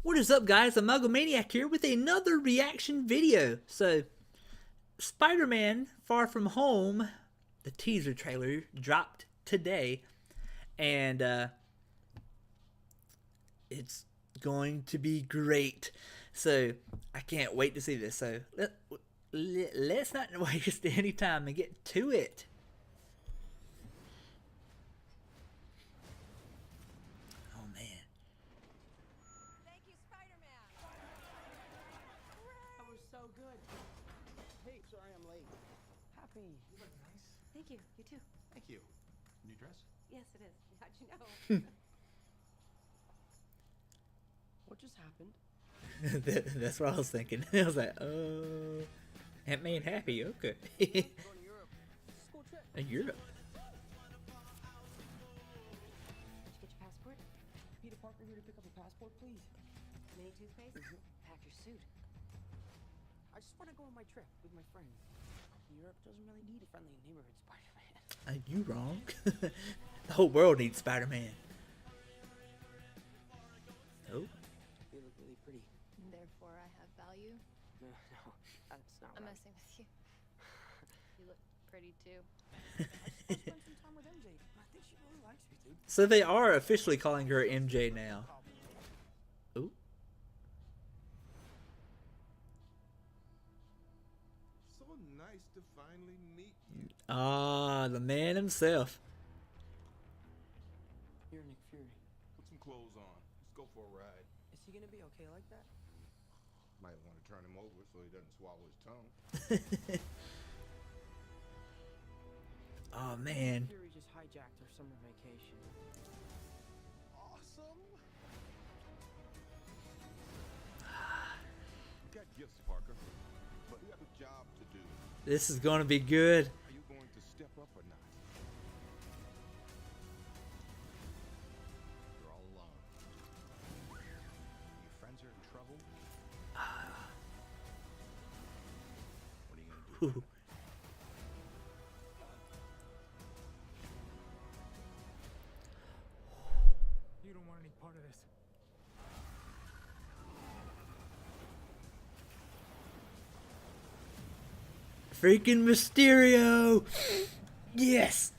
What is up, guys? Amalgamaniac here with another reaction video. So, Spider-Man Far From Home, the teaser trailer dropped today, and it's going to be great. So, I can't wait to see this. So, let's not waste any time and get to it. So good. Hey, sorry I'm late. Happy. You look nice. Thank you. You too. Thank you. New dress? Yes, it is. How'd you know? What just happened? That's what I was thinking. I was like, oh, that made happy. Okay. Going to Europe. School trip. Europe. Did you get your passport? Peter Parker here to pick up a passport, please. Mini toothpaste? Pack your suit. I just want to go on my trip with my friends. Europe doesn't really need a friendly neighborhood Spider-Man. Are you wrong? The whole world needs Spider-Man. Oh. You look really pretty. Therefore, I have value. No, that's not I'm right. messing with you. You look pretty too. I spent some time with MJ. I think she really likes me, dude. So they are officially calling her MJ now. Oh. So nice to finally meet you. Ah, the man himself. You're Nick Fury. Put some clothes on. Let's go for a ride. Is he gonna be okay like that? Might want to turn him over so he doesn't swallow his tongue. Oh, man. Fury just hijacked our summer vacation. Awesome. You got gifts, Parker, but you have a job to do. This is going to be good. Are you going to step up or not? You're all alone. Your friends are in trouble. What are you going to do? Ooh. You don't want any part of this. Freaking Mysterio! Yes!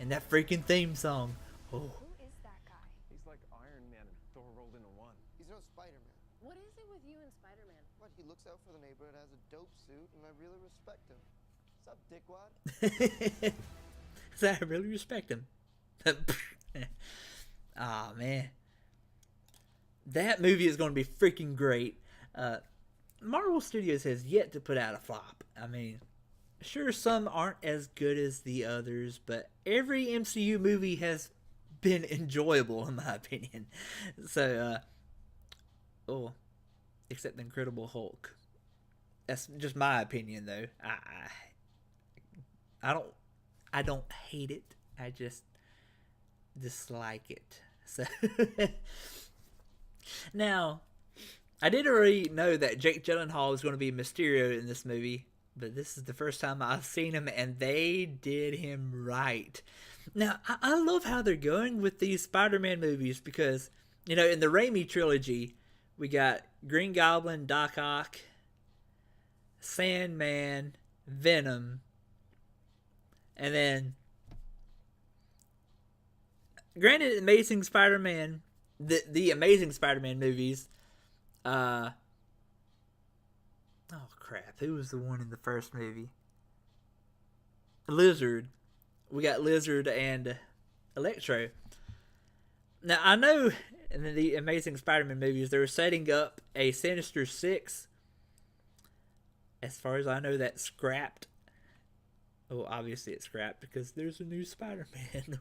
And that freaking theme song. Oh. Who is that guy? He's like Iron Man and Thor rolled into one. He's no Spider-Man. What is it with you and Spider-Man? What, he looks out for the neighborhood, has a dope suit, and I really respect him. What's up, dickwad? So I really respect him. Ah, man. That movie is going to be freaking great. Marvel Studios has yet to put out a flop. I mean, sure, some aren't as good as the others, but every MCU movie has been enjoyable, in my opinion. So, except the Incredible Hulk. That's just my opinion, though. I don't hate it. I just dislike it. So now, I did already know that Jake Gyllenhaal is going to be Mysterio in this movie, but this is the first time I've seen him, and they did him right. Now, I love how they're going with these Spider-Man movies because, you know, in the Raimi trilogy, we got Green Goblin, Doc Ock, Sandman, Venom, and then, granted, Amazing Spider-Man, the Amazing Spider-Man movies, oh crap, who was the one in the first movie? Lizard. We got Lizard and Electro. Now, I know in the Amazing Spider-Man movies, they were setting up a Sinister Six. As far as I know, that's scrapped. Oh, obviously it's scrapped because there's a new Spider-Man.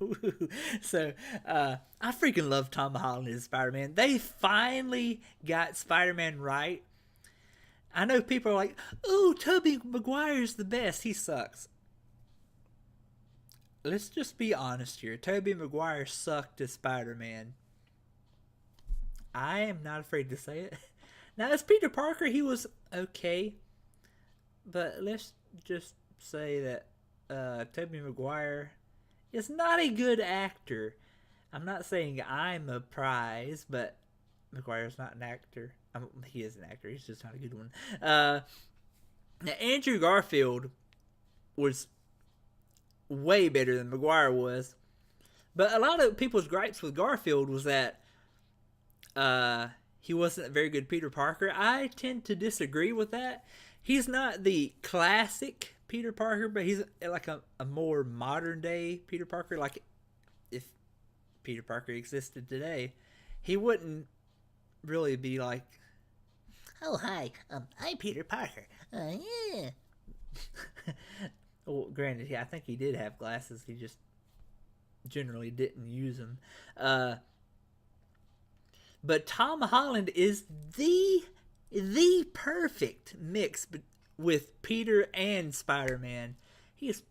So, I freaking love Tom Holland as Spider-Man. They finally got Spider-Man right. I know people are like, "Oh, Tobey Maguire's the best. He sucks." Let's just be honest here. Tobey Maguire sucked as Spider-Man. I am not afraid to say it. Now, as Peter Parker, he was okay. But let's just say that Tobey Maguire is not a good actor. I'm not saying I'm a prize, but McGuire's not an actor. He is an actor. He's just not a good one. Now, Andrew Garfield was way better than McGuire was. But a lot of people's gripes with Garfield was that he wasn't a very good Peter Parker. I tend to disagree with that. He's not the classic Peter Parker, but he's like a more modern day Peter Parker. Like if Peter Parker existed today, he wouldn't really be like, "Oh hi, I'm Peter Parker." Yeah. Well, granted, yeah, I think he did have glasses. He just generally didn't use them. But Tom Holland is the perfect mix with Peter and Spider-Man. He's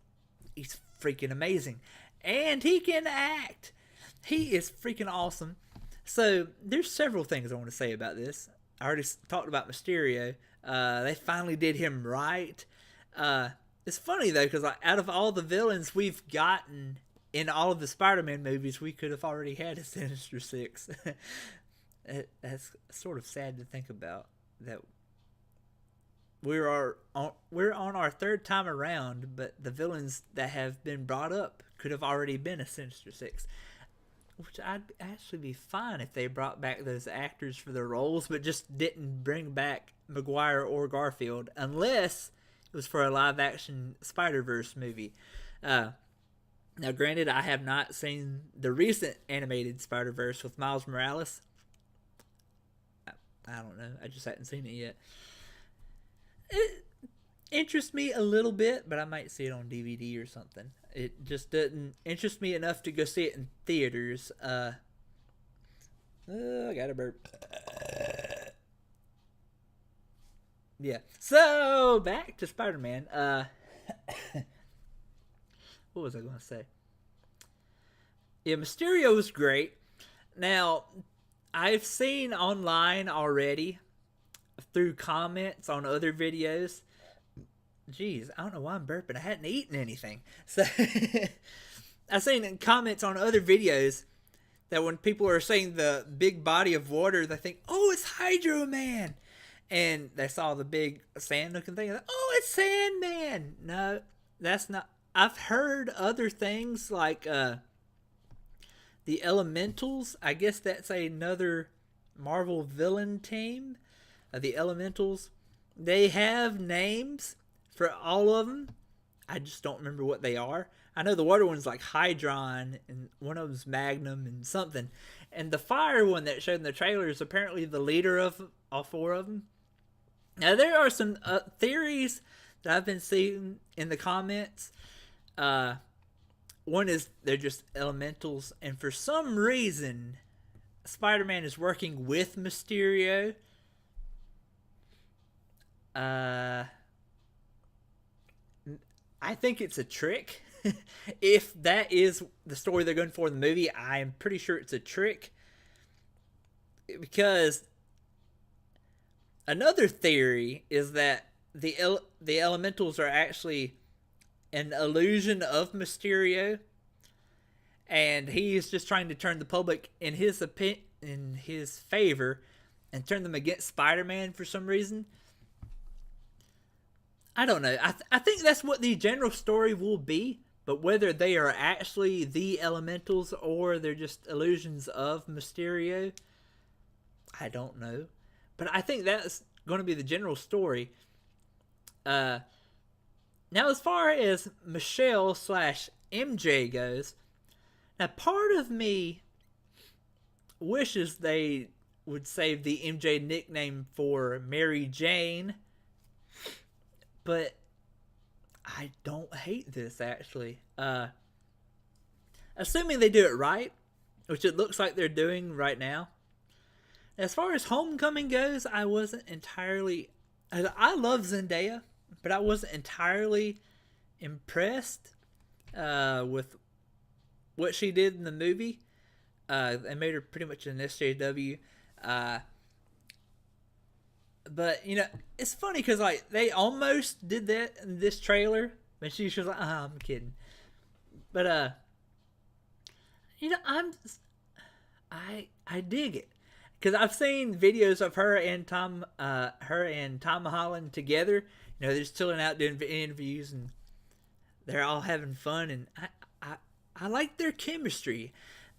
freaking amazing, and he can act. He is freaking awesome. So there's several things I want to say about this. I already talked about Mysterio. They finally did him right. It's funny though, because like, out of all the villains we've gotten in all of the Spider-Man movies, we could have already had a Sinister Six. That's sort of sad to think about. That we're on our third time around, but the villains that have been brought up could have already been a Sinister Six. Which I'd actually be fine if they brought back those actors for their roles, but just didn't bring back Maguire or Garfield, unless it was for a live-action Spider-Verse movie. Now, granted, I have not seen the recent animated Spider-Verse with Miles Morales. I don't know. I just hadn't seen it yet. It interests me a little bit, but I might see it on DVD or something. It just doesn't interest me enough to go see it in theaters. I got a burp. Yeah. So, back to Spider-Man. What was I going to say? Yeah, Mysterio was great. Now, I've seen online already, through comments on other videos. Jeez, I don't know why I'm burping. I hadn't eaten anything. So, I've seen comments on other videos that when people are saying the big body of water, they think, oh, it's Hydro Man. And they saw the big sand looking thing, like, oh, it's Sandman. No, that's not. I've heard other things like the Elementals. I guess that's another Marvel villain team. The Elementals. They have names for all of them. I just don't remember what they are. I know the water one's like Hydron, and one of them's Magnum and something. And the fire one that showed in the trailer is apparently the leader of all four of them. Now, there are some theories that I've been seeing in the comments. One is they're just elementals, and for some reason, Spider-Man is working with Mysterio. I think it's a trick. If that is the story they're going for in the movie, I am pretty sure it's a trick. Because another theory is that the elementals are actually an illusion of Mysterio, and he is just trying to turn the public in his favor and turn them against Spider-Man for some reason. I don't know. I think that's what the general story will be, but whether they are actually the elementals or they're just illusions of Mysterio, I don't know. But I think that's going to be the general story. Now, as far as Michelle / MJ goes, now part of me wishes they would save the MJ nickname for Mary Jane, but I don't hate this, actually. Assuming they do it right, which it looks like they're doing right now. As far as Homecoming goes, I wasn't entirely... I love Zendaya, but I wasn't entirely impressed with what she did in the movie. They made her pretty much an SJW. But, you know, it's funny because, like, they almost did that in this trailer. But she was like, I'm kidding. But, you know, I dig it because I've seen videos of her and Tom Holland together. You know, they're just chilling out doing interviews and they're all having fun, and I like their chemistry.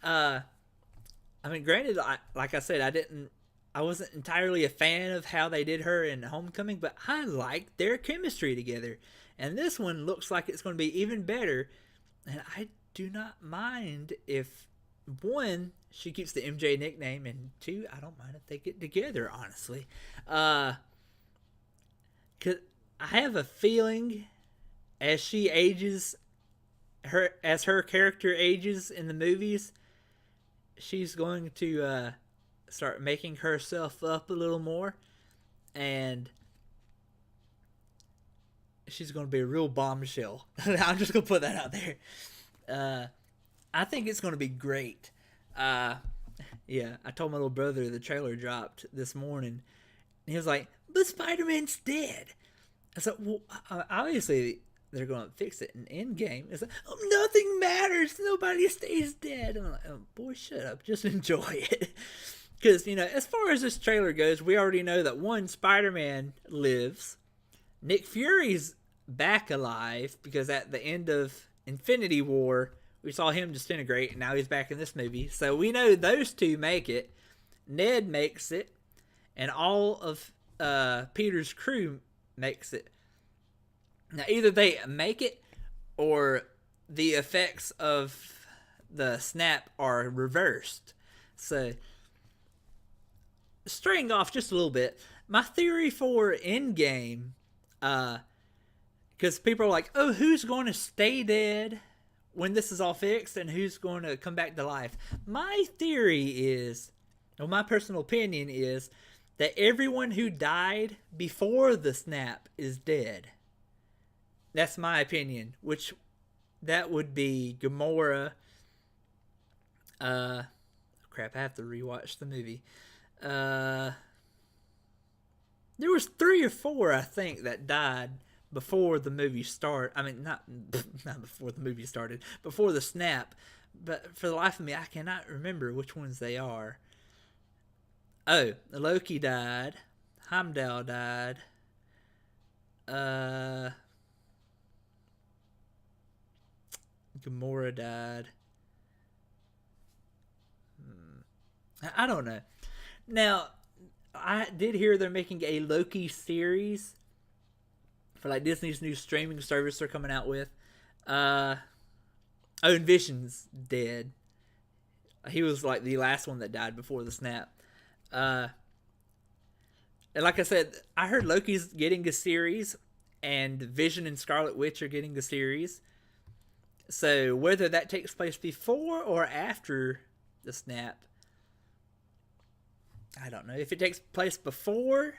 I mean, granted, like I said, I wasn't entirely a fan of how they did her in Homecoming, but I like their chemistry together. And this one looks like it's going to be even better. And I do not mind if, one, she keeps the MJ nickname, and two, I don't mind if they get together, honestly. Cause I have a feeling as she ages, as her character ages in the movies, she's going to start making herself up a little more, and she's going to be a real bombshell. I'm just going to put that out there. I think it's going to be great. Yeah, I told my little brother the trailer dropped this morning, and he was like, but Spider-Man's dead. I said, well, obviously they're going to fix it in Endgame. It's like, oh, nothing matters. Nobody stays dead. I'm like, oh, boy, shut up. Just enjoy it. Because, you know, as far as this trailer goes, we already know that one, Spider-Man lives. Nick Fury's back alive because at the end of Infinity War, we saw him disintegrate, and now he's back in this movie. So we know those two make it. Ned makes it, and all of Peter's crew makes it. Now, either they make it or the effects of the snap are reversed. So, straying off just a little bit, my theory for Endgame, because people are like, oh, who's going to stay dead when this is all fixed and who's going to come back to life? My theory is, or my personal opinion is, that everyone who died before the snap is dead. That's my opinion, which that would be Gamora. Crap, I have to rewatch the movie. There was 3 or 4, I think, that died before the movie started. I mean, not before the movie started, before the snap. But for the life of me, I cannot remember which ones they are. Oh, Loki died. Heimdall died. Gamora died. I don't know. Now, I did hear they're making a Loki series for like Disney's new streaming service they're coming out with. Oh, and Vision's dead. He was like the last one that died before the snap. And like I said, I heard Loki's getting a series, and Vision and Scarlet Witch are getting a series. So whether that takes place before or after the snap, I don't know. If it takes place before,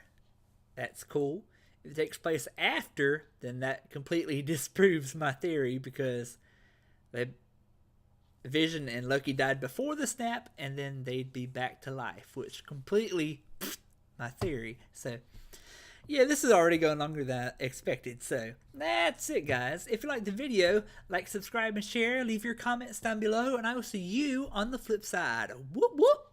that's cool. If it takes place after, then that completely disproves my theory, because Vision and Loki died before the snap, and then they'd be back to life, which completely my theory. So, yeah, this is already going longer than I expected. So, that's it, guys. If you liked the video, like, subscribe, and share. Leave your comments down below, and I will see you on the flip side. Whoop, whoop.